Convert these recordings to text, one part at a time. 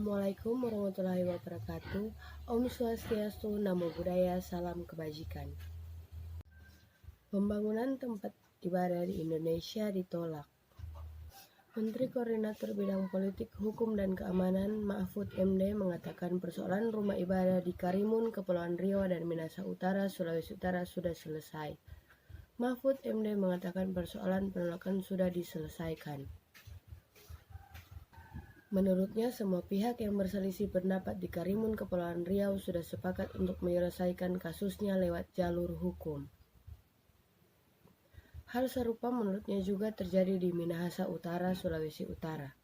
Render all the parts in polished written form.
Assalamualaikum warahmatullahi wabarakatuh. Om Swastiastu, Namo Buddhaya, salam kebajikan. Pembangunan tempat ibadah di Indonesia ditolak. Menteri Koordinator Bidang Politik, Hukum dan Keamanan Mahfud MD mengatakan persoalan rumah ibadah di Karimun, Kepulauan Riau dan Minahasa Utara, Sulawesi Utara sudah selesai. Mahfud MD mengatakan persoalan penolakan sudah diselesaikan. Menurutnya, semua pihak yang berselisih pendapat di Karimun Kepulauan Riau sudah sepakat untuk menyelesaikan kasusnya lewat jalur hukum. Hal serupa menurutnya juga terjadi di Minahasa Utara, Sulawesi Utara.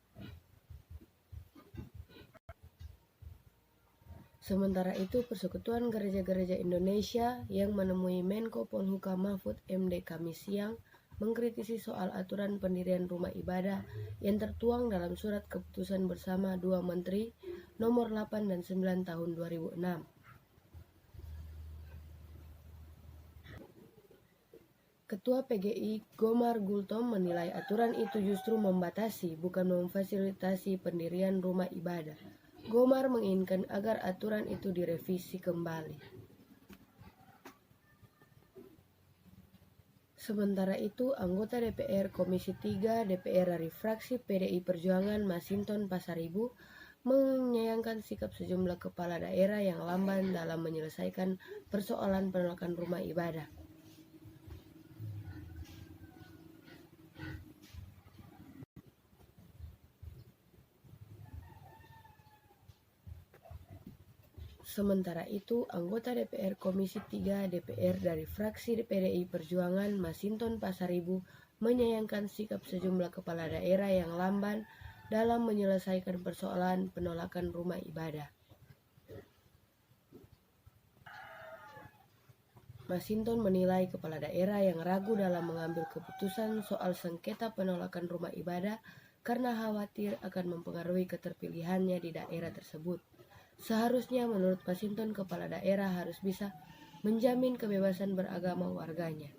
Sementara itu, Persekutuan Gereja-Gereja Indonesia yang menemui Menko Polhukam Mahfud MD Kamis siang mengkritisi soal aturan pendirian rumah ibadah yang tertuang dalam surat keputusan bersama dua menteri nomor 8 dan 9 tahun 2006. Ketua PGI Gomar Gultom menilai aturan itu justru membatasi, bukan memfasilitasi pendirian rumah ibadah. Gomar menginginkan agar aturan itu direvisi kembali. Sementara itu, anggota DPR Komisi 3 DPR dari fraksi PDI Perjuangan Masinton Pasaribu menyayangkan sikap sejumlah kepala daerah yang lamban dalam menyelesaikan persoalan penolakan rumah ibadah. Sementara itu, anggota DPR Komisi 3 DPR dari fraksi PDI Perjuangan Masinton Pasaribu menyayangkan sikap sejumlah kepala daerah yang lamban dalam menyelesaikan persoalan penolakan rumah ibadah. Masinton menilai kepala daerah yang ragu dalam mengambil keputusan soal sengketa penolakan rumah ibadah karena khawatir akan mempengaruhi keterpilihannya di daerah tersebut. Seharusnya menurut Masinton, kepala daerah harus bisa menjamin kebebasan beragama warganya.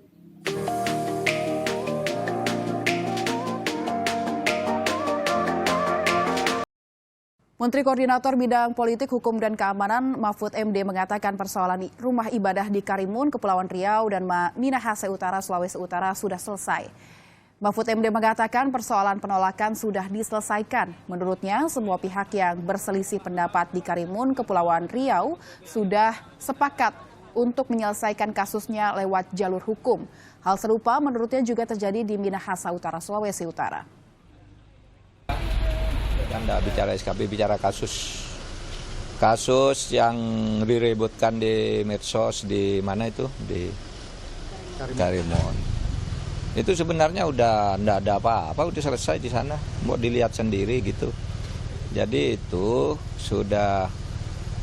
Menteri Koordinator Bidang Politik, Hukum dan Keamanan Mahfud MD mengatakan persoalan rumah ibadah di Karimun, Kepulauan Riau dan Minahasa Utara, Sulawesi Utara sudah selesai. Mahfud MD mengatakan persoalan penolakan sudah diselesaikan. Menurutnya, semua pihak yang berselisih pendapat di Karimun, Kepulauan Riau sudah sepakat untuk menyelesaikan kasusnya lewat jalur hukum. Hal serupa menurutnya juga terjadi di Minahasa Utara, Sulawesi Utara. Anda bicara SKP, bicara kasus yang diributkan di medsos di mana itu, di Karimun. Itu sebenarnya udah enggak ada apa-apa, udah selesai di sana, mau dilihat sendiri gitu. Jadi itu sudah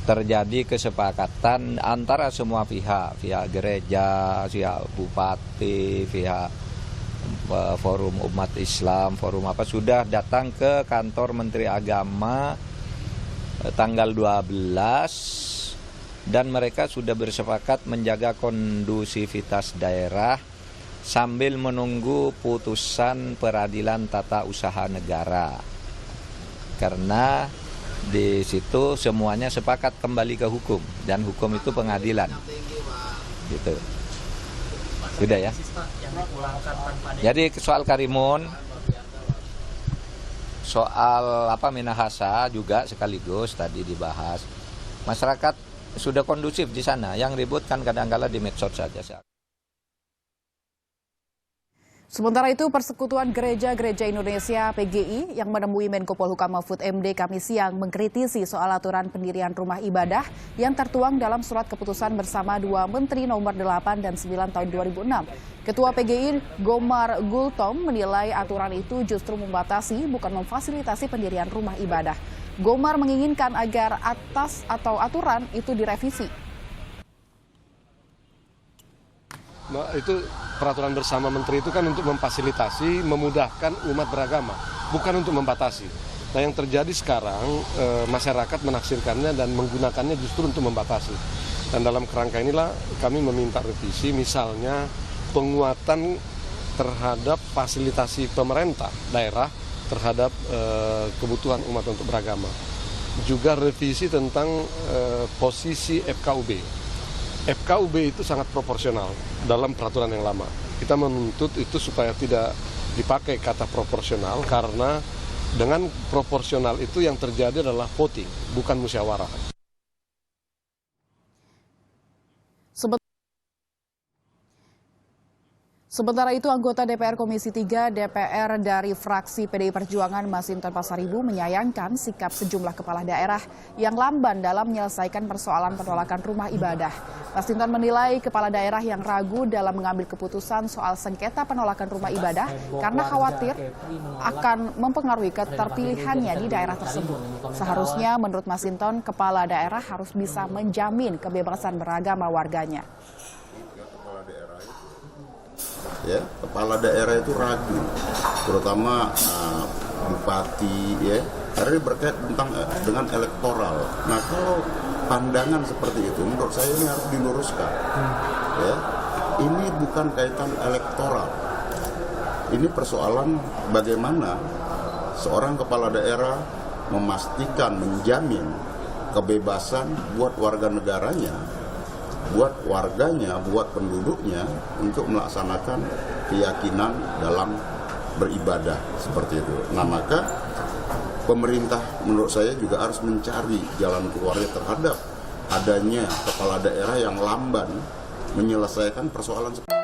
terjadi kesepakatan antara semua pihak gereja, pihak bupati, pihak forum umat Islam, forum apa, sudah datang ke kantor Menteri Agama tanggal 12 dan mereka sudah bersepakat menjaga kondusivitas daerah sambil menunggu putusan peradilan tata usaha negara. Karena di situ semuanya sepakat kembali ke hukum dan hukum itu pengadilan. Gitu. Sudah ya. Jadi soal Karimun, soal Minahasa juga sekaligus tadi dibahas. Masyarakat sudah kondusif di sana, yang ribut kan kadang-kala di medsos saja. Sementara itu, Persekutuan Gereja-Gereja Indonesia (PGI) yang menemui Menko Polhukam Mahfud MD Kamis siang mengkritisi soal aturan pendirian rumah ibadah yang tertuang dalam surat keputusan bersama dua menteri nomor 8 dan 9 tahun 2006. Ketua PGI Gomar Gultom menilai aturan itu justru membatasi, bukan memfasilitasi pendirian rumah ibadah. Gomar menginginkan agar aturan itu direvisi. Itu peraturan bersama menteri itu kan untuk memfasilitasi, memudahkan umat beragama, bukan untuk membatasi. Nah, yang terjadi sekarang masyarakat menafsirkannya dan menggunakannya justru untuk membatasi. Dan dalam kerangka inilah kami meminta revisi, misalnya penguatan terhadap fasilitasi pemerintah daerah terhadap kebutuhan umat untuk beragama. juga revisi tentang posisi FKUB. FKUB itu sangat proporsional dalam peraturan yang lama. Kita menuntut itu supaya tidak dipakai kata proporsional, karena dengan proporsional itu yang terjadi adalah voting, bukan musyawarah. Sementara itu, anggota DPR Komisi 3 DPR dari fraksi PDI Perjuangan Masinton Pasaribu menyayangkan sikap sejumlah kepala daerah yang lamban dalam menyelesaikan persoalan penolakan rumah ibadah. Masinton menilai kepala daerah yang ragu dalam mengambil keputusan soal sengketa penolakan rumah ibadah karena khawatir akan mempengaruhi keterpilihannya di daerah tersebut. Seharusnya menurut Masinton, kepala daerah harus bisa menjamin kebebasan beragama warganya. Ya, kepala daerah itu ragu, terutama bupati, ya, karena ini berkait dengan elektoral. Nah, kalau pandangan seperti itu, menurut saya ini harus diluruskan. Ya, ini bukan kaitan elektoral. Ini persoalan bagaimana seorang kepala daerah memastikan, menjamin kebebasan buat warga negaranya, buat warganya, buat penduduknya untuk melaksanakan keyakinan dalam beribadah seperti itu. Nah, maka pemerintah menurut saya juga harus mencari jalan keluarnya terhadap adanya kepala daerah yang lamban menyelesaikan persoalan seperti itu.